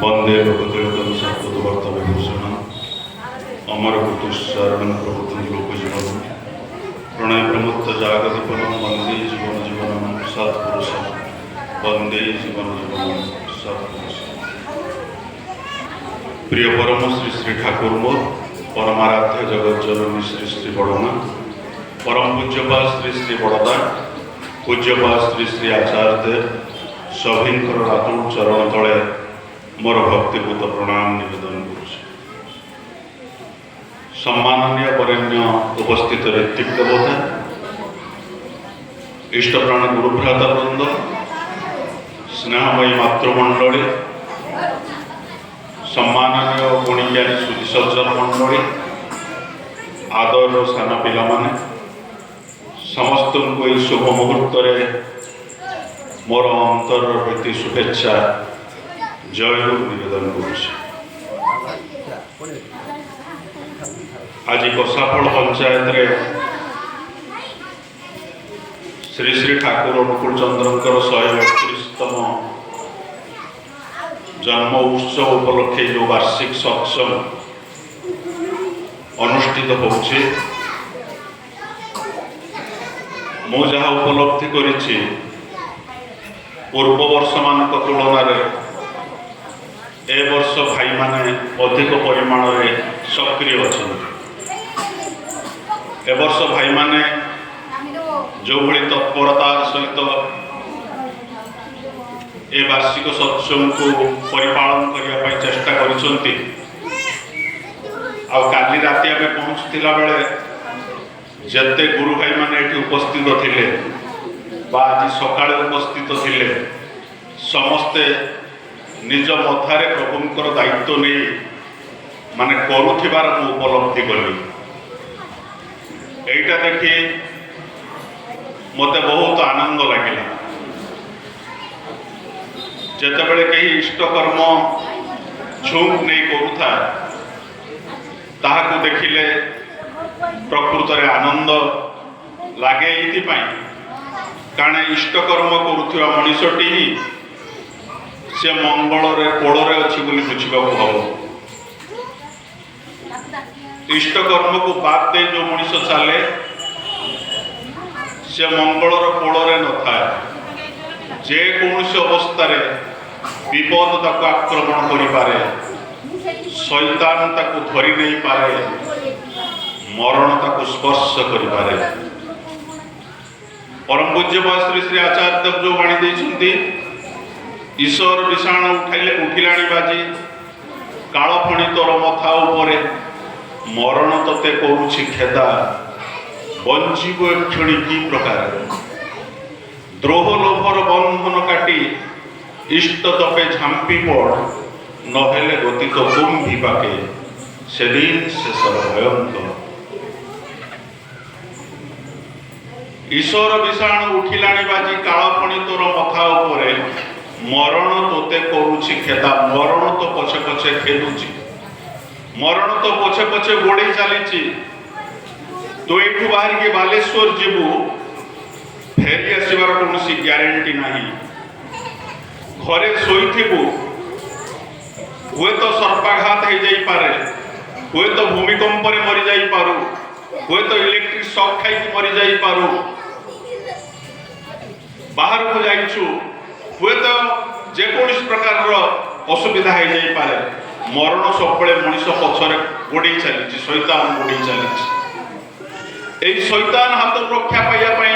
वंदे भगवतीर्थम सर्वोदवर्तविभूषण अमरकुतुश्चारण प्रभुतं लोकजीवन प्रणय प्रमुक्त जागदीपनं वंदे जीवन जीवनं सत्पुरुषं वंदे जीवन जीवनं सत्पुरुषं। प्रिय परम श्री श्री ठाकुर मोर परमाराध्य जगत जननी श्री श्री बड़मा परम पूज्यपा श्री श्री बड़दा पूज्यपा श्री श्री आचार्य सभींकर रातुल चरण तले मोर भक्तिपूत प्रणाम निवेदन करुछि। सम्माननीय वरेण्य उपस्थित ऋत्विक देवता इष्टप्राण गुरुभ्राता वृंद स्नेहमयी मातृमंडली सम्माननीय गुणिज्ञानी सुधी सज्जन मंडली आदर सान पिला माने समस्त को शुभ मुहूर्त मोर अंतर प्रति शुभेच्छा जयगुरु निवेदन करुछि। आज कसाफल पंचायत रे श्री श्री ठाकुर अनुकूल चंद्रंकर 132तम जन्म उत्सव उपलक्षे जो वार्षिक सत्संग अनुष्ठित होछि मु जहाँ उपलब्धि करिछि पूर्व वर्ष मानक तुलन ए वर्ष भाई माने अधिक परिमाण रे सक्रिय अछन। ए वर्ष भाई माने जो भली तत्परतार सहित ए वार्षिक सत्संग को परिपालन करिया पई चेष्टा करिसंती। आ काली राति आमे पहुंचतिला बेले जते गुरु भाई माने एठी उपस्थित थिले बा आज सकाळे उपस्थित थिले समस्ते निज मथारे प्रभुंकर दायित्व नहीं माने करुथिबार मु उपलब्धि कली। एटा देखि मते बहुत आनंद लागिला। जेतेबेले कहीं इष्ट कर्म झुंक नहीं करुथा ताहाकु देखिले प्रकृत रे आनंद लागे। कारण इष्ट कर्म करुथिबा मनुष्यटी ही से मंगल रे कोड़ रे अछि बोली बुझिबा को हबो। इष्ट कर्म को बात दे जो मनुष्य चले से मंगल रे कोड़ रे न थाए। जे कौनसी अवस्था रे विपद ताको आक्रमण करि पारे शैतान ताको धरि नहीं पारे मरण ताको स्पर्श करि पारे। परम पूज्य श्री श्री आचार्य देव जो वाणी देइछंती ईश्वर विषाण उठिलाणी बाजी काल फणी तोर मथा उपरे मरण तते करुछि खेदा बंजीब क्षणी की प्रकार द्रोह लोभर बंधन काटी इष्ट तपे झांपी पड़ नहेले गति तो कुंभी पाके सेदिन शेषर भयंकर। ईश्वर विषाण उठिलाणी बाजी काल फणी तोर मथा उपरे मरण तोते करुछि खेदा मरण तो पछे पछे खेदुछि मरण तो पछे पछे गोड़े चलीछि। तो एठू बाहर के बालेश्वर जीवु फेरी आसबार कौन ग्यारंटी नहीं। घरे शोइथिबु हुए तो सर्पाघात हो जाई पारे हुए तो भूमिकंप रे मरि जाई पारु हुए तो इलेक्ट्रिक शॉक खाई मरि जाई पारु बाहर को जाइछु हुए तो जेकोस प्रकार असुविधा हो जाई पारे मरण सबले मनुष्य पछरे गोड़ी चली शैतान गोड़ी चली शैतान हाथ रक्षा पाइबा पई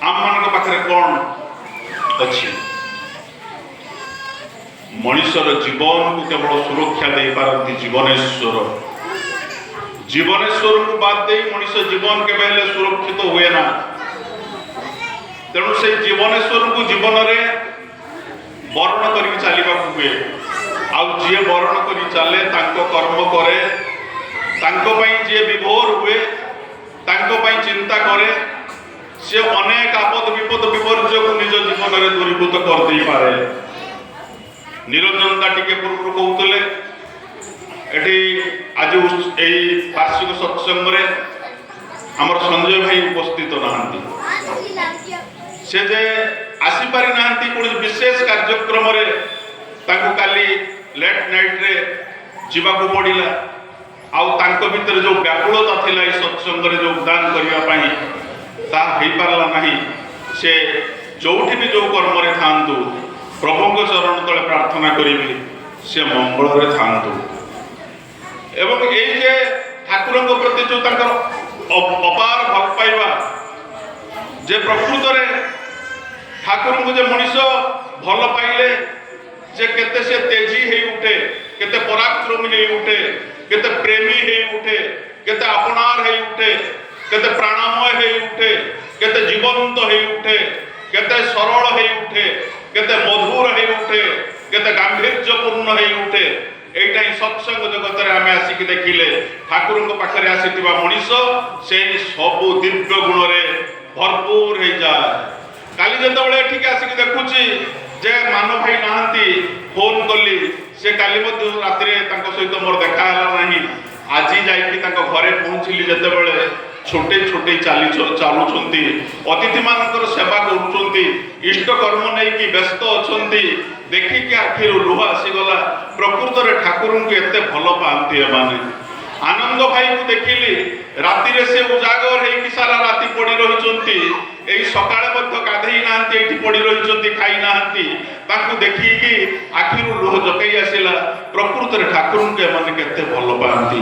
आम मान पाखरे कौन अच्छी मनुष्यर जीवन को केवल सुरक्षा दे पारती जीवनेश्वर। जीवनेश्वर को बात दे मनुष्य जीवन के बेले सुरक्षित हुए ना। तेणु से जीवनेश्वर को जीवन रे वर्ण करी चलवा हुए आउ जी वर्ण करी चले तांको कर्म करे तांको पई जे विभोर हुए तांको पई चिंता करे से अनेक आपद विपद विपर्य को निज जीवन रे दूरीभूत कर दे पारे। निरंजन दा टिके पूर्व कहते एटी आज यही वार्षिक सत्संग रे आमर संजय भाई उपस्थित नहांती से जे ଆସିପାରି ନାହାନ୍ତି କୌଣସି ବିଶେଷ କାର୍ଯ୍ୟକ୍ରମରେ ତାଙ୍କୁ କାଲି ଲେଟ୍ ନାଇଟ୍ରେ ଯିବାକୁ ପଡ଼ିଲା। ଆଉ ତାଙ୍କ ଭିତରେ ଯେଉଁ ବ୍ୟାକୁଳତା ଥିଲା ଏଇ ସତ୍ସଙ୍ଗରେ ଯୋଗଦାନ କରିବା ପାଇଁ ତାହା ହେଇପାରିଲା ନାହିଁ। ସେ ଯୋଉଠି ବି ଯେଉଁ କର୍ମରେ ଥାଆନ୍ତୁ ପ୍ରଭୁଙ୍କ ଚରଣ ତଳେ ପ୍ରାର୍ଥନା କରିବି ସେ ମଙ୍ଗଳରେ ଥାଆନ୍ତୁ। ଏବଂ ଏଇ ଯେ ଠାକୁରଙ୍କ ପ୍ରତି ଯେଉଁ ତାଙ୍କର ଅପାର ଭଲ ପାଇବା, ଯେ ପ୍ରକୃତରେ ଠାକୁରଙ୍କୁ ଯେ ମଣିଷ ଭଲ ପାଇଲେ ଯେ କେତେ ସେ ତେଜି ହେଇ ଉଠେ, କେତେ ପରାକ୍ରମୀ ହେଇ ଉଠେ, କେତେ ପ୍ରେମୀ ହେଇ ଉଠେ, କେତେ ଆପଣାର ହେଇ ଉଠେ, କେତେ ପ୍ରାଣମୟ ହେଇ ଉଠେ, କେତେ ଜୀବନ୍ତ ହେଇ ଉଠେ, କେତେ ସରଳ ହେଇ ଉଠେ, କେତେ ମଧୁର ହେଇ ଉଠେ, କେତେ ଗାମ୍ଭୀର୍ଯ୍ୟପୂର୍ଣ୍ଣ ହେଇ ଉଠେ। এইটা ହିଁ ସତ୍ସଙ୍ଗ ଜଗତରେ ଆମେ ଆସିକି ଦେଖିଲେ ଠାକୁରଙ୍କ ପାଖରେ ଆସିଥିବା ମଣିଷ ସେଇ ସବୁ ଦିବ୍ୟ ଗୁଣରେ ଭରପୁର ହେଇଯାଏ। କାଲି ଯେତେବେଳେ ଏଠିକି ଆସିକି ଦେଖୁଛି ଯେ ମାନ ଭାଇ ନାହାନ୍ତି, ଫୋନ୍ କଲି, ସେ କାଲି ମଧ୍ୟ ରାତିରେ ତାଙ୍କ ସହିତ ମୋର ଦେଖା ହେଲା ନାହିଁ। ଆଜି ଯାଇକି ତାଙ୍କ ଘରେ ପହଞ୍ଚିଲି ଯେତେବେଳେ ଛୋଟେଇ ଛୋଟେଇ ଚାଲୁଛନ୍ତି, ଅତିଥିମାନଙ୍କର ସେବା କରୁଛନ୍ତି, ଇଷ୍ଟକର୍ମ ନେଇକି ବ୍ୟସ୍ତ ଅଛନ୍ତି। ଦେଖିକି ଆଖିରୁ ଲୁହ ଆସିଗଲା। ପ୍ରକୃତରେ ଠାକୁରଙ୍କୁ ଏତେ ଭଲ ପାଆନ୍ତି ଏମାନେ। ଆନନ୍ଦ ଭାଇକୁ ଦେଖିଲି, ରାତିରେ ସେ ଉଜାଗର ହେଇକି ସାରା ରାତି ପଡ଼ି ରହିଛନ୍ତି। ଏଇ ସକାଳେ ମଧ୍ୟ ଗାଧେଇ ନାହାନ୍ତି, ଏଇଠି ପଡ଼ି ରହିଛନ୍ତି, ଖାଇ ନାହାନ୍ତି। ତାଙ୍କୁ ଦେଖିକି ଆଖିରୁ ଲୁହ ଜକେଇ ଆସିଲା। ପ୍ରକୃତରେ ଠାକୁରଙ୍କୁ ଏମାନେ କେତେ ଭଲ ପାଆନ୍ତି।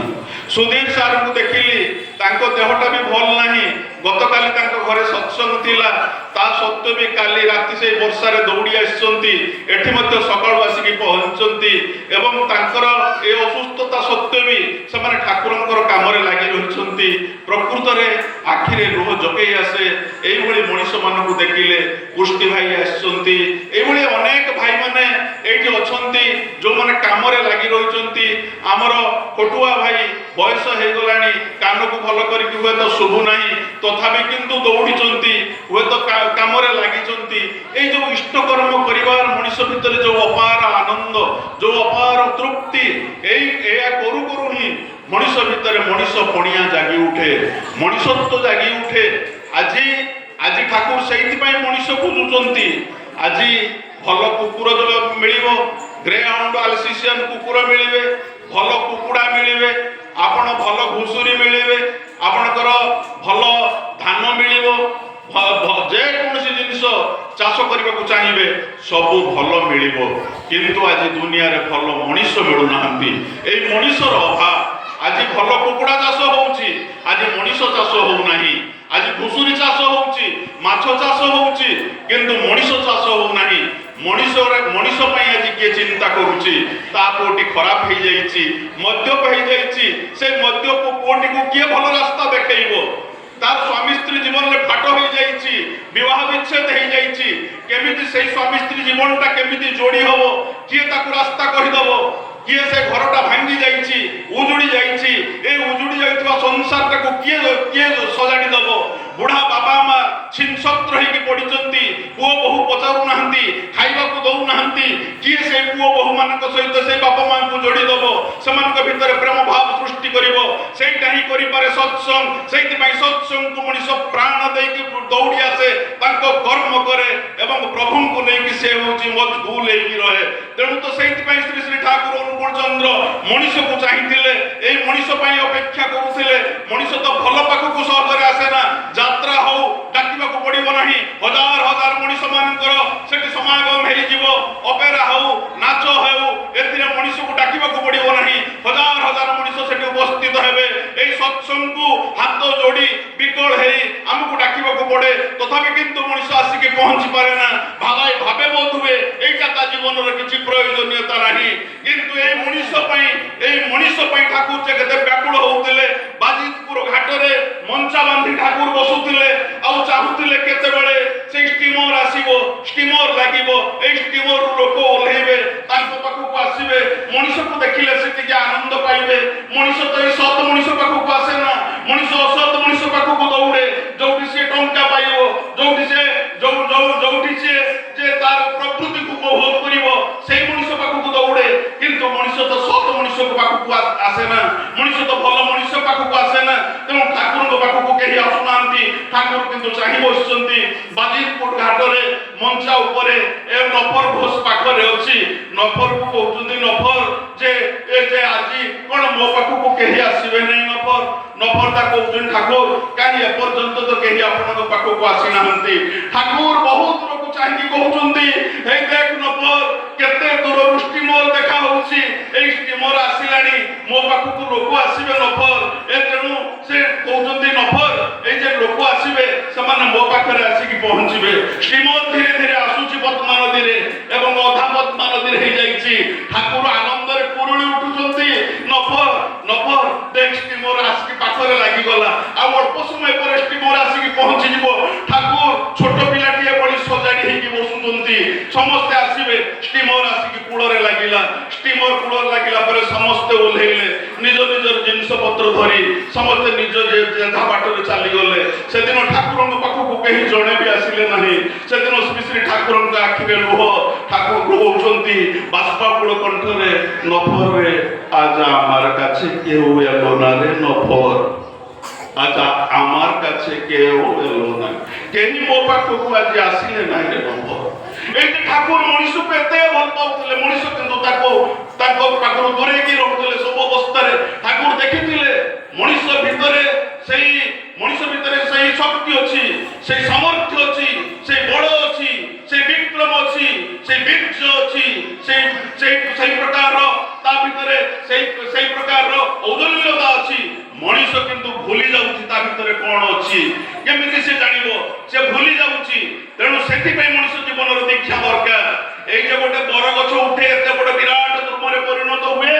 ସୁଧୀର ସାର୍ଙ୍କୁ ଦେଖିଲି, ତାଙ୍କ ଦେହଟା ବି ଭଲ ନାହିଁ। ଗତକାଲି ତାଙ୍କ ଘରେ ସତ୍ସଙ୍ଗ ଥିଲା, ତା ସତ୍ତ୍ୱେ ବି କାଲି ରାତି ସେଇ ବର୍ଷାରେ ଦୌଡ଼ି ଆସିଛନ୍ତି, ଏଠି ମଧ୍ୟ ସକାଳୁ ଆସିକି ପହଞ୍ଚିଛନ୍ତି। ଏବଂ ତାଙ୍କର ଏ ଅସୁସ୍ଥତା ସତ୍ତ୍ୱେ ବି ସେମାନେ ଠାକୁରଙ୍କର କାମରେ ଲାଗି ରହିଛନ୍ତି। ପ୍ରକୃତରେ ଆଖିରେ ଲୁହ ଜକେଇ ଆସେ। এইଭଳି ମଣିଷମାନଙ୍କୁ ଦେଖିଲେ ପୁଷ୍ଟି ଭାଇ ଆସିଛନ୍ତି, এইଭଳି ଅନେକ ଭାଇମାନେ ଏଇଠି ଅଛନ୍ତି ଯେଉଁମାନେ କାମରେ ଲାଗି ରହିଛନ୍ତି। ଆମର ଖଟୁଆ ଭାଇ ବୟସ ହେଇଗଲାଣି, କାନକୁ ଭଲ କରିକି ହୁଏତ ଶୁଭୁ ନାହିଁ, ତଥାପି କିନ୍ତୁ ଦୌଡ଼ିଛନ୍ତି, ହୁଏତ କାମରେ ଲାଗିଛନ୍ତି। ଏଇ ଯେଉଁ ଇଷ୍ଟକର୍ମ କରିବାର ମଣିଷ ଭିତରେ ଯେଉଁ ଅପାର ଆନନ୍ଦ, ଯେଉଁ ଅପାର ତୃପ୍ତି, ଏହା କରୁ କରୁ ହିଁ ମଣିଷ ଭିତରେ ମଣିଷ ପଣିଆ ଜାଗି ଉଠେ, ମଣିଷତ୍ୱ ଜାଗି ଉଠେ। ଆଜି ଠାକୁର ସେଇଥିପାଇଁ ମଣିଷ ଖୋଜୁଛନ୍ତି। ଆଜି ଭଲ କୁକୁର ମିଳିବ, ଗ୍ରେ ହାଉଣ୍ଡ ଆଲସିସିଆନ କୁକୁର ମିଳିବେ, ଭଲ କୁକୁଡ଼ା ମିଳିବେ, ଆପଣ ଭଲ ଘୁଷୁରୀ ମିଳିବେ, ଆପଣଙ୍କର ଭଲ ଧାନ ମିଳିବ, ଯେକୌଣସି ଜିନିଷ ଚାଷ କରିବାକୁ ଚାହିଁବେ ସବୁ ଭଲ ମିଳିବ। କିନ୍ତୁ ଆଜି ଦୁନିଆରେ ଭଲ ମଣିଷ ମିଳୁନାହାନ୍ତି। ଏଇ ମଣିଷର ଅଭାବ। ଆଜି ଭଲ କୁକୁଡ଼ା ଚାଷ ହଉଛି, ଆଜି ମଣିଷ ଚାଷ ହଉନାହିଁ। ଆଜି ଘୁଷୁରୀ ଚାଷ ହଉଛି, ମାଛ ଚାଷ ହଉଛି, କିନ୍ତୁ ମଣିଷ ଚାଷ ହଉନାହିଁ। ମଣିଷ ପାଇଁ ଆଜି କିଏ ଚିନ୍ତା କରୁଛି? ତା ପୁଅଟି ଖରାପ ହେଇଯାଇଛି, ମଦ୍ୟପ ହେଇଯାଇଛି, ସେ ମଦ୍ୟପ ପୁଅଟିକୁ କିଏ ଭଲ ରାସ୍ତା ଦେଖେଇବ? ତାର ସ୍ୱାମୀ ସ୍ତ୍ରୀ ଜୀବନରେ ଫାଟ ହେଇଯାଇଛି, ବିବାହ ବିଚ୍ଛେଦ ହେଇଯାଇଛି, କେମିତି ସେଇ ସ୍ୱାମୀ ସ୍ତ୍ରୀ ଜୀବନଟା କେମିତି ଯୋଡ଼ି ହବ? କିଏ ତାକୁ ରାସ୍ତା କହିଦବ? କିଏ ସେ ଘରଟା ଭାଙ୍ଗି ଯାଇଛି, ଉଜୁଡ଼ି ଯାଇଛି, এই ଉଜୁଡ଼ି ଯାଇଥିବା ସଂସାରଟାକୁ କିଏ ସଜାଡ଼ି ଦବ? ବୁଢ଼ା ବାବା ମା ଛିନଛତ୍ର ହେଇକି ପଡ଼ିଛନ୍ତି, ପୁଅ ବୋହୁ ପଚାରୁନାହାନ୍ତି, ଖାଇବାକୁ ଦଉନାହାନ୍ତି। କିଏ ସେଇ ପୁଅ ବୋହୂମାନଙ୍କ ସହିତ ସେଇ ବାପା ମାଙ୍କୁ ଯୋଡ଼ିଦବ? ସେମାନଙ୍କ ଭିତରେ ପ୍ରେମ ଭାବ ସୃଷ୍ଟି କରିବ? ସେଇଟା ହିଁ କରିପାରେ ସତ୍ସଙ୍ଗ। ସେଇଥିପାଇଁ ସତ୍ସଙ୍ଗକୁ ମଣିଷ ପ୍ରାଣ ଦେଇକି ଦୌଡ଼ି ଆସେ, ତାଙ୍କ କର୍ମ କରେ ଏବଂ ପ୍ରଭୁଙ୍କୁ ନେଇକି ସେ ହେଉଛି ମଜଗୁଲ ହେଇକି ରହେ। ତେଣୁ ତ ସେଇଥିପାଇଁ ଶ୍ରୀ ଶ୍ରୀ ଠାକୁର ଅନୁକୂଳ ଚନ୍ଦ୍ର ମଣିଷକୁ ଚାହିଁଥିଲେ, ଏଇ ମଣିଷ ପାଇଁ ଅପେକ୍ଷା କରୁଥିଲେ। ମଣିଷ ତ ଭଲ ପାଖକୁ ସହଜରେ ଆସେ ନା। ଯାତ୍ରା ହଉ ଡାକିବାକୁ ପଡ଼ିବ ନାହିଁ, ହଜାର ହଜାର ମଣିଷ ମାନଙ୍କର ସେଠି ସମାଗମ ହେଇଯିବ। ଅପେରା ହଉ, ନାଚ ହେଉ, ଏଥିରେ ମଣିଷକୁ ଡାକିବାକୁ ପଡ଼ିବ ନାହିଁ, ହଜାର ହଜାର ମଣିଷ ସେଠି ଉପସ୍ଥିତ ହେବେ। ଏଇ ସତ୍ସଙ୍ଗକୁ ହାତ ଯୋଡ଼ି ବିକଳ ହେଇ ଆମକୁ ଡାକିବାକୁ ପଡ଼େ, ତଥାପି କିନ୍ତୁ ମଣିଷ ଆସିକି ପହଞ୍ଚି ପାରେ ନା। ଭାବେ ବୋଧ ହୁଏ এইটা ତା ଜୀବନର କିଛି ପ୍ରୟୋଜନୀୟତା ନାହିଁ। କିନ୍ତୁ ଏଇ ମଣିଷ ପାଇଁ ଠାକୁର ଯେ କେତେ ବ୍ୟାକୁଳ ହଉଥିଲେ। ବାଜିତପୁର ଘାଟରେ ମଞ୍ଚା ବାନ୍ଧି ଠାକୁର ବସୁଥିଲେ, ଆଉ ଚାହୁଁଥିଲେ କେତେବେଳେ ସେଇ ଷ୍ଟିମର ଆସିବ, ଷ୍ଟିମର ଲାଗିବ, ଏଇ ଷ୍ଟିମରରୁ ଲୋକ ଓହ୍ଲେଇବେ, ତାଙ୍କ ପାଖକୁ ଆସିବେ, ମଣିଷକୁ ଦେଖିଲେ ସେ ଟିକେ ଆନନ୍ଦ ପାଇବେ। ମଣିଷ ତ ଏଇ ସତ ମଣିଷ ପାଖକୁ ଆସେ ନା, ମଣିଷ ଅସତ ମଣିଷ ପାଖକୁ ଦୌଡ଼େ। ଯୋଉଠି ସେ ଟଙ୍କା ପାଇବ, ଯୋଉଠି ସେ ଯେ ତାର ପ୍ରକୃତିକୁ ଉପଭୋଗ କରିବ, ସେଇ ମଣିଷ ପାଖକୁ ଦୌଡ଼େ। କିନ୍ତୁ ମଣିଷ ତ ସତ ମଣିଷ ମଣିଷ ପାଖକୁ ଆସେ ନା, ମଣିଷ ତ ଭଲ ମଣିଷ ପାଖକୁ ଆସେ ନା। ତେଣୁ ଠାକୁରଙ୍କ ପାଖକୁ କେହି ଆସୁନାହାନ୍ତି। ଠାକୁର କିନ୍ତୁ ଚାହିଁ ବସିଛନ୍ତି ବାଜିତପୁର ଘାଟରେ ମଞ୍ଚା ଉପରେ। ଏ ନଫର ଘୋଷ ପାଖରେ ଅଛି। ନଫରକୁ କହୁଛନ୍ତି ନଫର ଯେ ଆଜି କଣ ମୋ ପାଖକୁ କେହି ଆସିବେ ନାହିଁ। ନଫର ତା କହୁଛନ୍ତି ଠାକୁର କାହିଁ ଏପର୍ଯ୍ୟନ୍ତ ତ କେହି ଆପଣଙ୍କ ପାଖକୁ ଆସିନାହାନ୍ତି। ଠାକୁର ବହୁତ ଲୋକ ଚାହିଁକି କହୁଛନ୍ତି ହେଇ ଦେଖ ନଫର କେତେ ଦୂରରୁ ଷ୍ଟିମର ଦେଖା ହଉଛି। ଏଇ ଷ୍ଟିମର ଆସିଲାଣି, ମୋ ପାଖକୁ ଲୋକ ଆସିବେ ନଫର। ତେଣୁ ସେ କହୁଛନ୍ତି ନଫର ଏଇ ଯେ ଲୋକ ଆସିବେ ସେମାନେ ମୋ ପାଖରେ ଆସିକି ପହଞ୍ଚିବେ। ଷ୍ଟିମର ଧୀରେ ଧୀରେ ଆସୁଛି ପଦ୍ମା ନଦୀରେ ଏବଂ ଅଧା ପଦ୍ମା ନଦୀରେ ହେଇଯାଇଛି। ଠାକୁର ଆନନ୍ଦରେ କୁରୁଳି ଉଠୁଛନ୍ତି। ନଫର ଦେଖ ଷ୍ଟିମର ଆସିକି ପାଖରେ ଲାଗିଗଲା, ଆଉ ଅଳ୍ପ ସମୟ ପରେ ଷ୍ଟିମର ଆସିକି ପହଞ୍ଚିଯିବ। ଠାକୁର ଛୋଟ ପିଲାଟିଏ ଭଳି ସଜାଡି ହେଇକି ବସୁଛନ୍ତି। ସମସ୍ତେ ଆସିବେ। ଷ୍ଟିମର ଆସିକି କୂଳରେ ଲାଗିଲା। ଷ୍ଟିମର କୂଳରେ ଲାଗିଲା ପରେ ସମସ୍ତେ ଓହ୍ଲେଇଲେ। ନିଜ ନିଜର ଜିନିଷ ପତ୍ର ଧରି ସମସ୍ତେ ନିଜ ଯେଝା ବାଟରେ ଚାଲିଗଲେ। ସେଦିନ ଠାକୁରଙ୍କ ପାଖକୁ କେହି ଜଣେ ବି ଆସିଲେ ନାହିଁ। ସେଦିନ ଶ୍ରୀ ଶ୍ରୀ ଠାକୁରଙ୍କ ଆଖିରେ ଲୁହ। ଠାକୁର କହୁଛନ୍ତି ବାଷ୍ପାକୁଳ କଣ୍ଠରେ নফরে আজ আমার কাছে কেউ এলো না রে নফর, আজ আমার কাছে কেউ এলো না, কেহি ମୋ ପାଖକୁ ଆଜି ଆସିଲେ ନାହିଁ ରେ ନଫର। ଏଇଠି ଠାକୁର ମଣିଷକୁ ଏତେ ଭଲ ପାଉଥିଲେ, ମଣିଷ କିନ୍ତୁ ତାଙ୍କ ପାଖରୁ ଦୂରେଇକି ରହୁଥିଲେ ସବୁ ଅବସ୍ଥାରେ। ଠାକୁର ଦେଖିଥିଲେ ମଣିଷ ଭିତରେ ସେଇ ଶକ୍ତି ଅଛି, ସେଇ ସାମର୍ଥ୍ୟ ଅଛି, ସେଇ ବଳ ଅଛି, ସେଇ ବିକ୍ରମ ଅଛି, ସେଇ ବୀର୍ଯ୍ୟ ଅଛି, ସେଇ ପ୍ରକାରର ତା ଭିତରେ ସେଇ ପ୍ରକାରର ଔଦଲ୍ୟତା ଅଛି। ମଣିଷ କିନ୍ତୁ ଭୁଲି ଯାଉଛି ତା ଭିତରେ କଣ ଅଛି। କେମିତି ସେ ଜାଣିବ? ସେ ଭୁଲି ଯାଉଛି। ତେଣୁ ସେଥିପାଇଁ ମଣିଷ ଜୀବନର ଦୀକ୍ଷା ଦରକାର। এই যে ଗୋଟେ বরগছ উঠে এতে বড় বিরাট দ্রুমরে পরিণত हुए,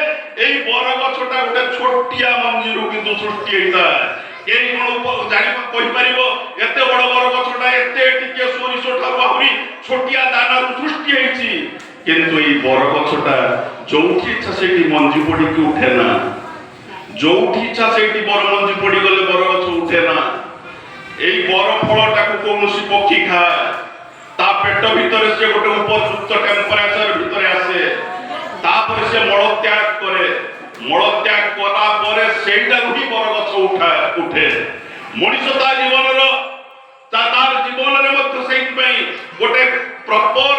এই বরগছটা ଗୋଟେ ଛୋଟିଆ ମଞ୍ଜିରୁ କିନ୍ତୁ ସୃଷ୍ଟି ହେଇଥାଏ। କେହି କଣ ଜାଣି କହିପାରିବ ଏତେ ବଡ ବରଗଛଟା ଏତେ ଟିକେ ସୋରିଷ ଠାରୁ ଆହୁରି ଛୋଟିଆ ଦାନାରୁ ସୃଷ୍ଟି ହେଇଛି? କିନ୍ତୁ এই ବରଗଛଟା ଯୋଉଠି ଇଚ୍ଛା ସେଇଠି ମଞ୍ଜି ପଡିକି ଉଠେ ନା, ଯୋଉଠି ଇଚ୍ଛା ସେଇଠି ବର ମଞ୍ଜି ପଡିଗଲେ ବରଗଛ ଉଠେ ନା। এই ବର ଫଳଟାକୁ କୌଣସି ପକ୍ଷୀ ଖାଏ, ତା ପେଟ ଭିତରେ ସେ ଗୋଟେ ଉପଯୁକ୍ତ ଟେମ୍ପରେଚର ଭିତରେ ଆସେ, ତାପରେ ସେ ମଳତ୍ୟାଗ କରେ। ମଳତ୍ୟାଗ କଲା ପରେ ସେଇଟାରୁ ହିଁ ବରଗଛ ଉଠେ। ମଣିଷ ତା ଜୀବନରେ ମଧ୍ୟ ସେଇଥିପାଇଁ ଗୋଟେ ପ୍ରପର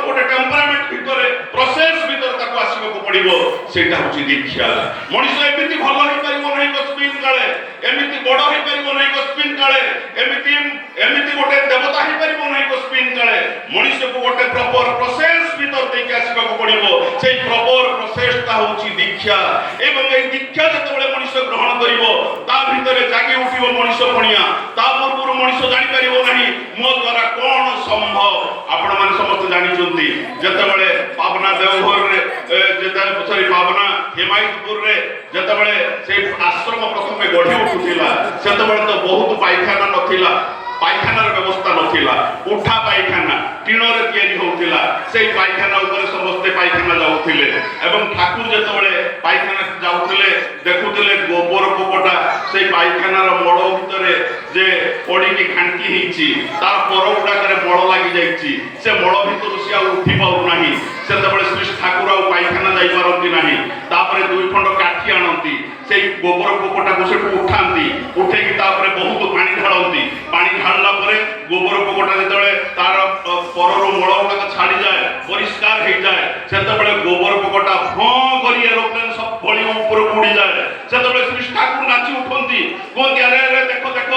ଗୋଟେ ଟେମ୍ପରାମେଣ୍ଟ ଭିତରେ ପ୍ରୋସେସ ଭିତରେ ତାକୁ ଆସିବାକୁ ପଡିବ। ସେଇଟା ହଉଛି ଦୀକ୍ଷା। ମଣିଷ ଏମିତି ଭଲ ହେଇପାରିବ ନାହିଁ କସ୍ମିନ୍ କାଳେ, ଏମିତି ବଡ ହେଇପାରିବ ନାହିଁ କସ୍ମିନ୍ କାଳେ, ଏମିତି ଗୋଟେ ଦେବତା ହେଇପାରିବ ନାହିଁ କସ୍ମିନ୍ କାଳେ। ମଣିଷକୁ ଗୋଟେ ପ୍ରପର ପ୍ରୋସେସ ଭିତରେ ଦେଇକି ଆସିବାକୁ ପଡିବ। ସେଇ ପ୍ରପର ପ୍ରୋସେସଟା ହଉଛି ଦୀକ୍ଷା। ଏବଂ এই ଦୀକ୍ଷା ଯେତେବେଳେ ମଣିଷ ଗ୍ରହଣ କରିବ ତା ଭିତରେ ଜାଗି ଉଠିବ ମଣିଷ ପଣିଆ। ତା ପୂର୍ବରୁ ମଣିଷ ଜାଣିପାରିବ ନାହିଁ ମୋ ଦ୍ୱାରା କଣ ସମ୍ଭବ। ଆପଣମାନେ ସମସ୍ତେ ଜାଣିଛନ୍ତି ଯେତେବେଳେ ପାବନା ଦେଓଘରରେ ପାବନା ହିମାୟତପୁରରେ ଯେତେବେଳେ ସେଇ ଆଶ୍ରମ ପ୍ରଥମେ ଗଢି ଉଠୁଥିଲା, ସେତେବେଳେ ତ ବହୁତ ପାଇଖାନା ନଥିଲା, ପାଇଖାନାର ବ୍ୟବସ୍ଥା ନଥିଲା। ଉଠା ପାଇଖାନା ଟିଣରେ ତିଆରି ହଉଥିଲା। ସେଇ ପାଇଖାନା ଉପରେ ସମସ୍ତେ ପାଇଖାନା ଯାଉଥିଲେ ଏବଂ ଠାକୁର ଯେତେବେଳେ ପାଇଖାନା ଯାଉଥିଲେ ଦେଖୁଥିଲେ ଗୋବର ପୋକଟା ସେଇ ପାଇଖାନାର ମଳ ଭିତରେ ଯେ ପଡିକି ଘାଣ୍ଟି ହେଇଛି, ତାର ପର ଗୁଡାକରେ ମଳ ଲାଗି ଯାଇଛି, ସେ ମଳ ଭିତରୁ ସେ ଆଉ ଉଠି ପାରୁନାହିଁ। ସେତେବେଳେ ଶ୍ରୀ ଠାକୁର ଆଉ ପାଇଖାନା ଯାଇପାରନ୍ତି ନାହିଁ। ତାପରେ 2 ଖଣ୍ଡ କାଠି ଆଣନ୍ତି, ସେଇ ଗୋବର ପୋକଟାକୁ ସେଠୁ ଉଠାନ୍ତି, ଉଠେଇକି ତାପରେ ବହୁତ ପାଣି ଢାଳନ୍ତି। ପାଣି ଢାଳିଲା ପରେ ଗୋବର ପୋକଟା ଯେତେବେଳେ ତାର ପରରୁ ମଳ ଗୁଡାକ ଛାଡିଯାଏ, ପରିଷ୍କାର ହେଇଯାଏ, ସେତେବେଳେ ଗୋବର ପୋକଟା ଭଁ କରି ଏରୋପ୍ଲେନ ଭଳି ଉପରକୁ ଉଡିଯାଏ। ସେତେବେଳେ ଶ୍ରୀ ଠାକୁର ନାଚି ଉଠନ୍ତି, କୁହନ୍ତି ଆରେ ଆରେ ଦେଖ ଦେଖ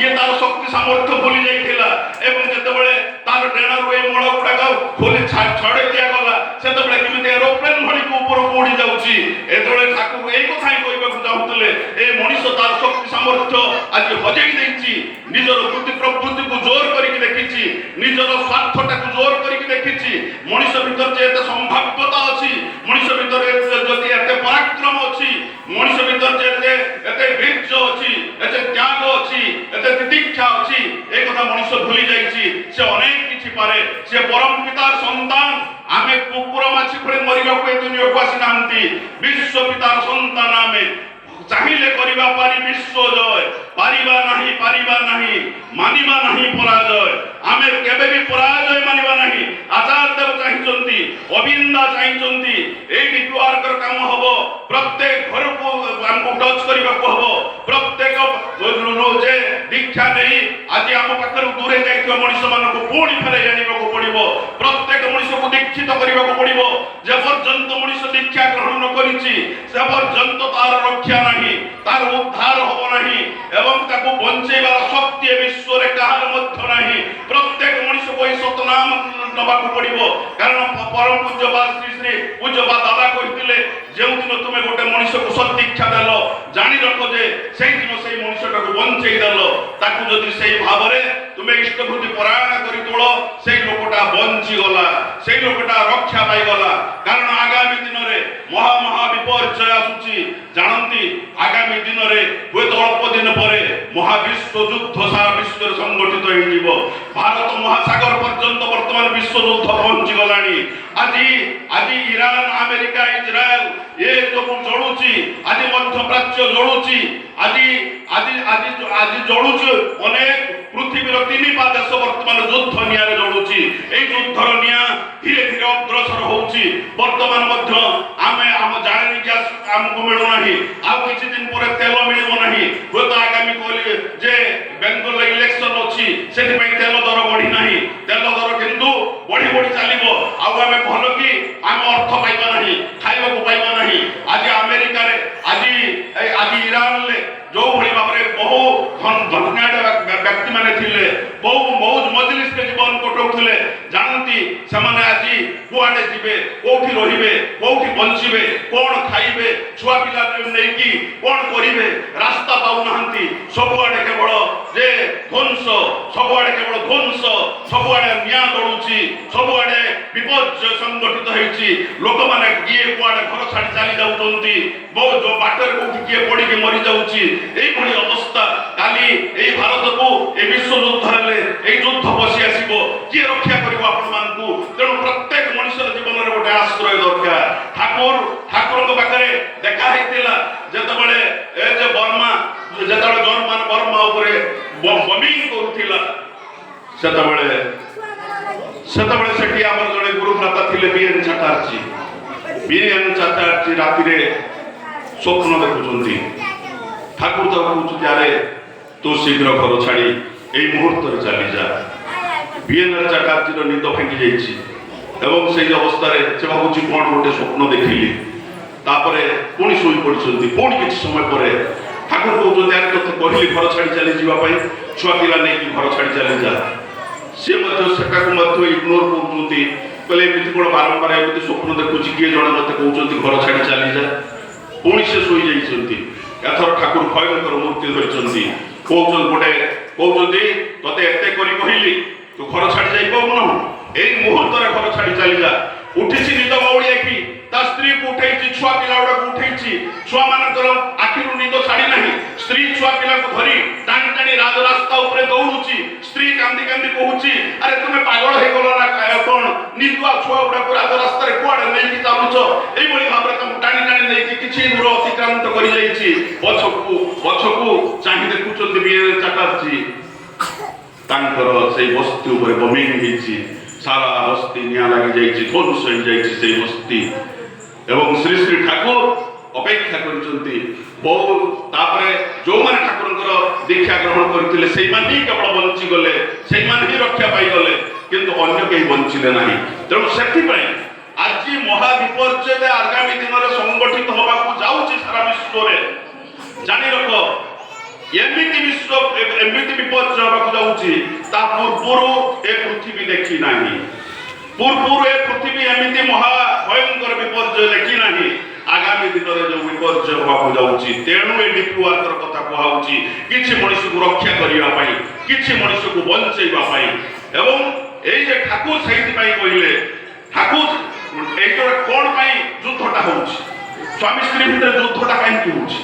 ଇଏ ତାର ଶକ୍ତି ସାମର୍ଥ୍ୟ ଭୁଲି ଯାଇଥିଲା। ଏବଂ ଯେତେବେଳେ ତାର ଡେଣାରୁ ଏ ମଳ ଗୁଡାକ ଖୋଲି ଛଡେଇ ଦିଆଗଲା, ସେତେବେଳେ କେମିତି ଏରୋପ୍ଲେନ ଭଳି ଉପରକୁ ଉଡି ଯାଉଛି। ଏତେବେଳେ ଠାକୁର ଏଇ କଥା ହିଁ କହିବାକୁ ଚାହୁଁଥିଲେ, ଏ ମଣିଷ ତାର ଶକ୍ତି ସାମର୍ଥ୍ୟ ଆଜି ହଜେଇ ଦେଇଛି। ନିଜର ବୃତ୍ତି ପ୍ରବୃତ୍ତିକୁ ଜୋର କରିକି ଦେଖିଛି, ନିଜର ସ୍ୱାର୍ଥଟାକୁ ଜୋର କରିକି ଦେଖିଛି। ମଣିଷ ଭିତରେ ଯେ ଏତେ ସମ୍ଭାବ୍ୟତା ଅଛି, ମଣିଷ ଭିତରେ ଯଦି ଏତେ ପରାକ୍ରମ ଅଛି, ମଣିଷ ଭିତରେ ଯେ ଏତେ ବୀର୍ଯ୍ୟ ଅଛି, ଏତେ ତ୍ୟାଗ ଅଛି, ଏତେ ତିତିକ୍ଷା ଅଛି, ଏ କଥା ମଣିଷ ଭୁଲି ଯାଇଛି। ସେ ଅନେକ କିଛି ପାରେ, ସେ ପରମ ପିତାର ସନ୍ତାନ। ଆମେ କୁକୁର ମାଛି ଭଳି ମରିବାକୁ ଏ ଦୁନିଆକୁ ଆସିନାହାନ୍ତି, ବିଶ୍ୱ ପିତାର ସନ୍ତାନ ଆମେ। ଚାହିଁଲେ କରିବା ପାରି ବିଶ୍ୱ ଜୟ, ପାରିବା ନାହିଁ ମାନିବା ନାହିଁ ପରାଜୟ। ଆମେ କେବେ ବି ପରାଜୟ ମାନିବା ନାହିଁ। ଆଚାର୍ଯ୍ୟ ଦେବ ଚାହିଁଛନ୍ତି, ଅବିନ୍ଦା ଚାହିଁଛନ୍ତି, ଏଇ ଡିପିୱାର୍କର କାମ ହବ, ପ୍ରତ୍ୟେକ ଘରକୁ ଆମକୁ ଟଚ୍ କରିବାକୁ ହବ। ପ୍ରତ୍ୟେକ ଯେ ଦୀକ୍ଷା ନେଇ ଆଜି ଆମ ପାଖରୁ ଦୂରେ ଯାଇଥିବା ମଣିଷ ମାନଙ୍କୁ ପୁଣି ଫେରାଇ ଆଣିବାକୁ ପଡିବ। ପ୍ରତ୍ୟେକ ମଣିଷକୁ ଦୀକ୍ଷିତ କରିବାକୁ ପଡିବ। ଯେ ପର୍ଯ୍ୟନ୍ତ ମଣିଷ ଦୀକ୍ଷା ଗ୍ରହଣ ନ କରିଛି ସେ ପର୍ଯ୍ୟନ୍ତ ତାର ରକ୍ଷା ନାହିଁ, ତାର ଉଦ୍ଧାର ହବ ନାହିଁ ଏବଂ ତାକୁ ବଞ୍ଚେଇବାର ଶକ୍ତି ଏ ବିଶ୍ୱରେ କାହାର ମଧ୍ୟ ନାହିଁ। ପ୍ରତ୍ୟେକ ମଣିଷକୁ ଏହି ସତନାମ ନେବାକୁ ପଡିବ। କାରଣ ପରମ ପୂଜ୍ୟପାଦ ଶ୍ରୀ ଶ୍ରୀ ପୂଜ୍ୟପାଦ ଦାଦା କହିଥିଲେ, ଯେଉଁଦିନ ତୁମେ ଗୋଟେ ମଣିଷକୁ ସଦୀକ୍ଷା ଦେଲ, ଜାଣି ରଖ ଯେ ସେଇଦିନ ସେଇ ମଣିଷଟାକୁ ବଞ୍ଚେଇ ଦେଲ। ତାକୁ ଯଦି ସେଇ ଭାବରେ ତୁମେ ଇଷ୍ଟବୃତ୍ତି ପରାୟଣ କରି ତୋଳ, ସେଇ ଲୋକଟା ବଞ୍ଚିଗଲା, ସେଇ ଲୋକଟା ରକ୍ଷା ପାଇଗଲା। କାରଣ ଆଗାମୀ ଦିନରେ ମହା ବିପର୍ଯ୍ୟୟ ଆସୁଛି। ଜାଣନ୍ତି, ଆଗାମୀ ଦିନରେ ହୁଏତ ଅଳ୍ପ ଦିନ ପରେ ମହାବିଶ୍ୱ ଯୁଦ୍ଧ ସାରା ବିଶ୍ୱରେ ସଂଗଠିତ ହେଇଯିବ। ଭାରତ ମହାସାଗର ପର୍ଯ୍ୟନ୍ତ ବର୍ତ୍ତମାନ ବିଶ୍ୱ ଯୁଦ୍ଧ ପହଞ୍ଚି ଗଲାଣି। ଆଜି ଇରାନ, ଆମେରିକା, ଇସ୍ରାଏଲ ଏ ସବୁ ଜଳୁଛି। ଆଜି ମଧ୍ୟପ୍ରାଚ୍ୟ ଜଳୁଛି। ଆଜି ଜଳୁଛି ଅନେକ ପୃଥିବୀର 3 ଦେଶ ବର୍ତ୍ତମାନ ଯୁଦ୍ଧ ନିଆଁରେ ଜଳୁଛି। এই ଯୁଦ୍ଧର ନିଆଁ ଧୀରେ ଧୀରେ ଅଗ୍ରସର ହଉଛି। ବର୍ତ୍ତମାନ ମଧ୍ୟ ଆମେ ଆମ ଜାଳେଣି ଗ୍ୟାସ ଆମକୁ ମିଳୁନାହିଁ। ଆଉ କିଛି ଦିନ ପରେ ତେଲ ମିଳିବ ନାହିଁ। ହୁଏତ ଆଗାମୀ କହିଲେ ଯେ ବେଙ୍ଗଲ ଇଲେକ୍ସନ ଅଛି, ସେଥିପାଇଁ ତେଲ ଦର ବଢି ନାହିଁ। ତେଲ ଦର କିନ୍ତୁ ବଢି ଚାଲିବ। ଆଉ ଆମେ ଭଲ କି ଆମେ ଅର୍ଥ ପାଇବା ନାହିଁ, ଖାଇବାକୁ ପାଇବା ନାହିଁ। ଆଜି ଆମେରିକାରେ, ଆଜି ଇରାନରେ ଯୋଉଭଳି ଭାବରେ ବହୁ ଧନ୍ୟାଢ୍ୟ ବ୍ୟକ୍ତି ମାନେ ଥିଲେ, ବହୁ ମୌଜ ମଜଲିସରେ ଜୀବନ କଟାଉଥିଲେ, ଜାଣନ୍ତି ସେମାନେ ଆଜି କୁଆଡେ ଯିବେ, କୋଉଠି ରହିବେ, କୋଉଠି ବଞ୍ଚିବେ, କଣ ଖାଇବେ, ଛୁଆ ପିଲା ନେଇକି କଣ କରିବେ, ରାସ୍ତା ପାଉନାହାନ୍ତି। ସବୁଆଡେ କେବଳ ଯେ ଧ୍ୱଂସ, ସବୁଆଡେ କେବଳ ଧ୍ୱଂସ, ସବୁଆଡେ ନିଆଁ ଜଳୁଛି, ସବୁଆଡେ ବିପର୍ଯ୍ୟୟ ସଂଗଠିତ ହେଇଛି। ଲୋକମାନେ କିଏ କୁଆଡେ ଘର ଛାଡି ଚାଲି ଯାଉଛନ୍ତି, ବହୁତ ବାଟରେ କୋଉଠି କିଏ ପଡିକି ମରି ଯାଉଛି। এইଭଳି ଅବସ୍ଥା କାଲି এই ଭାରତକୁ এই ବିଶ୍ୱ ଯୁଦ୍ଧ ହେଲେ এই ଯୁଦ୍ଧ ପଶି ଆସିବ। କିଏ ରକ୍ଷା କରିବ ଆପଣମାନଙ୍କୁ? ତେଣୁ ପ୍ରତ୍ୟେକ ମଣିଷର ଜୀବନରେ ଗୋଟେ ଆଶ୍ରୟ ଦରକାର। ଠାକୁରଙ୍କ ପାଖରେ ଦେଖା ହେଇଥିଲା ଯେତେବେଳେ ଯେତେବେଳେ ଜର୍ମାନ ବର୍ମା ଉପରେ ବମିଂ କରୁଥିଲା, ସେତେବେଳେ ସେଠି ଆମର ଜଣେ ଗୁରୁଭ୍ରାତା ଥିଲେ ବିଏନ ଚାଟାର୍ଜୀ ରାତିରେ ସ୍ୱପ୍ନ ଦେଖୁଛନ୍ତି। ଠାକୁର ତାକୁ କହୁଛନ୍ତି, ଆରେ ତୁ ଶୀଘ୍ର ଘର ଛାଡି এই ମୁହୂର୍ତ୍ତରେ ଚାଲିଯା। ବିଏନ ଚାଟାର୍ଜୀର ନିଦ ଭାଙ୍ଗି ଯାଇଛି ଏବଂ ସେଇ ଅବସ୍ଥାରେ ସେ ଭାବୁଛି କଣ ଗୋଟେ ସ୍ୱପ୍ନ ଦେଖିଲି। ତାପରେ ପୁଣି ଶୋଇ ପଡିଛନ୍ତି। ପୁଣି କିଛି ସମୟ ପରେ ଠାକୁର କହୁଛନ୍ତି, ଆରେ ତୋତେ କହିଲି ଘର ଛାଡି ଚାଲି ଯିବା ପାଇଁ, ଛୁଆ ପିଲା ନେଇକି ଘର ଛାଡି ଚାଲିଯା। ସେ ମଧ୍ୟ ସେଟାକୁ ମଧ୍ୟ ଇଗ୍ନୋର କରୁଛନ୍ତି। କହିଲେ ଏମିତି କଣ ବାରମ୍ବାର ଏମିତି ସ୍ୱପ୍ନ ଦେଖୁଛି, କିଏ ଜଣେ ମତେ କହୁଛନ୍ତି ଘର ଛାଡି ଚାଲିଯା। ପୁଣି ସେ ଶୋଇ ଯାଇଛନ୍ତି। ଏଥର ଠାକୁର ଭୟଙ୍କର ମୂର୍ତ୍ତି ଧରିଛନ୍ତି। କହୁଛନ୍ତି ତତେ ଏତେ କରି କହିଲି, ତୁ ଘର ଛାଡି ଯାଇ ପାରୁନାହୁଁ, ଏଇ ମୁହୂର୍ତ୍ତରେ ଘର ଛାଡି ଚାଲିଯା। ଉଠିଛି ନିଦ ବାଉଳିଆକି, ତା ସ୍ତ୍ରୀକୁ ଉଠେଇଛି, ଛୁଆ ପିଲା ଗୁଡାକୁ ଉଠେଇଛି। ଛୁଆ ମାନଙ୍କର ଆଖିରୁ ନିଦ ଛାଡି ନାହିଁ। ସ୍ତ୍ରୀ ଛୁଆ ପିଲାକୁ ଧରି ଟାଣି ରାଜରାସ୍ତା ଉପରେ ଦୌଡୁଛି। ସ୍ତ୍ରୀ କାନ୍ଦି କହୁଛି, ଆରେ ତୁମେ ପାଗଳ ହେଇଗଲ ନା କଣ? ନିଦୁଆ ଛୁଆ ଗୁଡାକୁ ରାଜରାସ୍ତାରେ କୁଆଡେ ନେଇକି ଚାଲୁଛ? এইଭଳି ଭାବରେ ତାଙ୍କୁ ଟାଣି ନେଇକି କିଛି ଦୂର ଅତିକ୍ରାନ୍ତ କରି ଯାଇଛି। ପଛକୁ ଚାହିଁ ଦେଖୁଛନ୍ତି ବିଏନ ଚାଟାର୍ଜୀ, ତାଙ୍କର ସେଇ ବସ୍ତି ଉପରେ ବମିଂ ହେଇଛି। ସାରା ବସ୍ତି ନିଆଁ ଲାଗି ଯାଇଛି, ଧ୍ୱଂସ ହେଇଯାଇଛି ସେଇ ବସ୍ତି। ଏବଂ ଶ୍ରୀ ଶ୍ରୀ ଠାକୁର ଅପେକ୍ଷା କରିଛନ୍ତି। ତାପରେ ଯୋଉମାନେ ଠାକୁରଙ୍କର ଦୀକ୍ଷା ଗ୍ରହଣ କରିଥିଲେ ସେଇମାନେ ହିଁ କେବଳ ବଞ୍ଚିଗଲେ, ସେଇମାନେ ହିଁ ରକ୍ଷା ପାଇଗଲେ, କିନ୍ତୁ ଅନ୍ୟ କେହି ବଞ୍ଚିଲେ ନାହିଁ। ତେଣୁ ସେଥିପାଇଁ ଆଜି ମହାବିପର୍ଯ୍ୟୟ ଆଗାମୀ ଦିନରେ ସଂଗଠିତ ହେବାକୁ ଯାଉଛି ସାରା ବିଶ୍ୱରେ। ଜାଣି ରଖ, ଏମିତି ବିପର୍ଯ୍ୟୟ ହେବାକୁ ଯାଉଛି, ତା ପୂର୍ବରୁ ଏ ପୃଥିବୀ ଦେଖି ନାହିଁ। ପୂର୍ବରୁ ଏ ପୃଥିବୀ ଏମିତି ମହା ଭୟଙ୍କର ବିପର୍ଯ୍ୟୟ ଦେଖି ନାହିଁ। ଆଗାମୀ ଦିନରେ ଯୋଉ ବିପର୍ଯ୍ୟୟ ହେବାକୁ ଯାଉଛି, ତେଣୁ ଏ ଡିପିୱାର୍କର କଥା କୁହାଯାଉଛି କିଛି ମଣିଷକୁ ରକ୍ଷା କରିବା ପାଇଁ, କିଛି ମଣିଷକୁ ବଞ୍ଚେଇବା ପାଇଁ। ଏବଂ ଏଇ ଯେ ଠାକୁର ସେଇଥିପାଇଁ କହିଲେ, ଠାକୁର এইটা কোন ପାଇଁ ଯୁଦ୍ଧଟା ହେଉଛି, ସ୍ୱାମୀ ସ୍ତ୍ରୀ ଭିତରେ ଯୁଦ୍ଧଟା କାହିଁକି ହେଉଛି?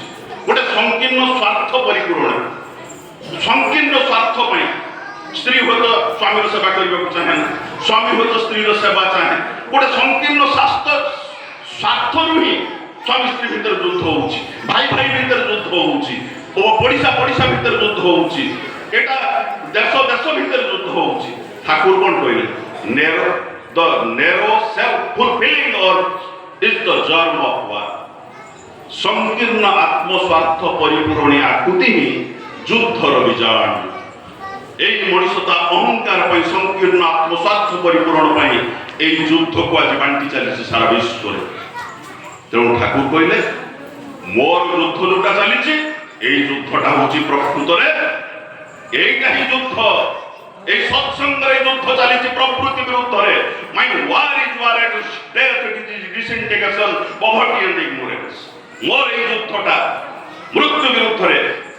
ଗୋଟେ ସଂକୀର୍ଣ୍ଣ ସ୍ୱାର୍ଥ ପରିପୂରଣ, ସଂକୀର୍ଣ୍ଣ ସ୍ୱାର୍ଥ ପାଇଁ। ସ୍ତ୍ରୀ ହୁଏତ ସ୍ୱାମୀର ସେବା କରିବାକୁ ଚାହେଁ ନା, ସ୍ୱାମୀ ହୁଏତ ସ୍ତ୍ରୀର ସେବା ଚାହେଁ। ଗୋଟେ ସଂକୀର୍ଣ୍ଣ ସ୍ୱାର୍ଥରୁ ହିଁ ସ୍ୱାମୀ ସ୍ତ୍ରୀ ଭିତରେ ଯୁଦ୍ଧ ହଉଛି, ଭାଇ ଭାଇ ଭିତରେ ଯୁଦ୍ଧ ହଉଛି, ଓ ପଡ଼ିଶା ପଡ଼ିଶା ଭିତରେ ଯୁଦ୍ଧ ହଉଛି, ଏଟା ଦେଶ ଦେଶ ଭିତରେ ଯୁଦ୍ଧ ହଉଛି। ଠାକୁର କଣ କହିଲେ? the narrow self-fulfilling is the germ of war. ସଂକୀର୍ଣ୍ଣ ଆତ୍ମସ୍ୱାର୍ଥ ପରିପୂରଣୀ ଆକୁତି ହିଁ ଯୁଦ୍ଧର ବୀଜାଣୁ। এই ମଣିଷ ତା ଅହଙ୍କାର ପାଇଁ ସଂକୀର୍ଣ୍ଣ ଆତ୍ମସ୍ୱାର୍ଥ ପରିପୂରଣ ପାଇଁ এই ଯୁଦ୍ଧକୁ ଆଜି ବାଣ୍ଟି ଚାଲିଛି ସାରା ବିଶ୍ୱରେ। ତେଣୁ ଠାକୁର କହିଲେ ମୋର ଯୁଦ୍ଧ ଯୋଉଟା ଚାଲିଛି এই ଯୁଦ୍ଧଟା ହଉଛି ପ୍ରକୃତରେ এইଟା ହିଁ ଯୁଦ୍ଧ। এই সৎসঙ্গের যুদ্ধ চালিছে প্রকৃতি বিরুদ্ধে। My war is war against death, it is disintegration, poverty and ignorance. মোর এই যুদ্ধটা মৃত্যু বিরুদ্ধে,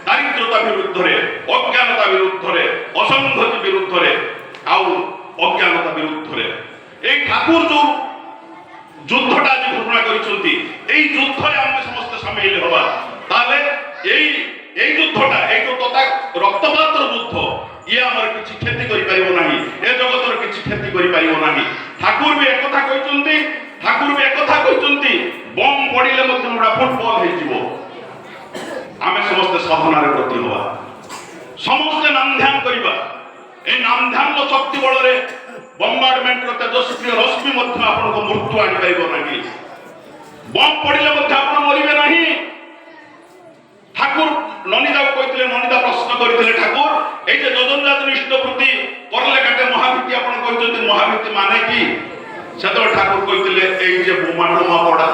দারিদ্রতা বিরুদ্ধে, অজ্ঞানতা বিরুদ্ধে, অসংগতি বিরুদ্ধে, আউ অজ্ঞানতা বিরুদ্ধে। এই ঠাকুর যে যুদ্ধটা আজ ঘোষণা করেছেন, এই যুদ্ধে আমরা সমস্ত সামিল হবা। তাহলে এই যুদ্ধটা এই যে রক্তপাতর যুদ্ধ, ইয়ে আমার কিছু ক্ষতি করে পারিব নাহি, এ জগতর কিছু ক্ষতি করে পারিব নাহি। ঠাকুর বি একথা কইছন্তি, ঠাকুর বি একথা কইছন্তি বম পড়িলে মধ্যে আমরা ফুটবল হইଯିବ। ଆମେ ସମସ୍ତେ ସାଧନାରେ ବ୍ରତୀ ହବା, ସମସ୍ତେ ନାମ ଧ୍ୟାନ କରିବା। এই নাম ধ্যানର ଶକ୍ତି ବଳରେ ବମ୍ବାର୍ଡମେଣ୍ଟର ତେଜସ୍କ୍ରିୟ ରଶ୍ମି ମଧ୍ୟ ଆପଣଙ୍କ ମୃତ୍ୟୁ ଆଣିପାରିବ ନାହିଁ। ବମ୍ ପଡ଼ିଲେ ମଧ୍ୟ ଆପଣ ମରିବେ ନାହିଁ। ঠাকুর ননিদাকে কইଥିଲେ, ননিদা প্রশ্ন করিଥିଲେ ঠাকুর এই যে যোজনজাত নিষ্ঠ প্রতি করলে কাটে মহাভীতি আপন কইছেন, মহাভীতি মানে কি? সেতবে ঠাকুর কইଥିଲେ এই যে বোমা টোমা পড়া।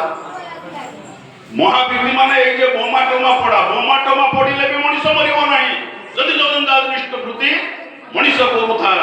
মহাভীতি মানে এই যে বোমা টোমা পড়া। বোমা টোমা পড়িলে বি মଣିষ মরিব নাই যদি যোজনজাত নিষ্ঠ প্রতি মଣିষ করুথা।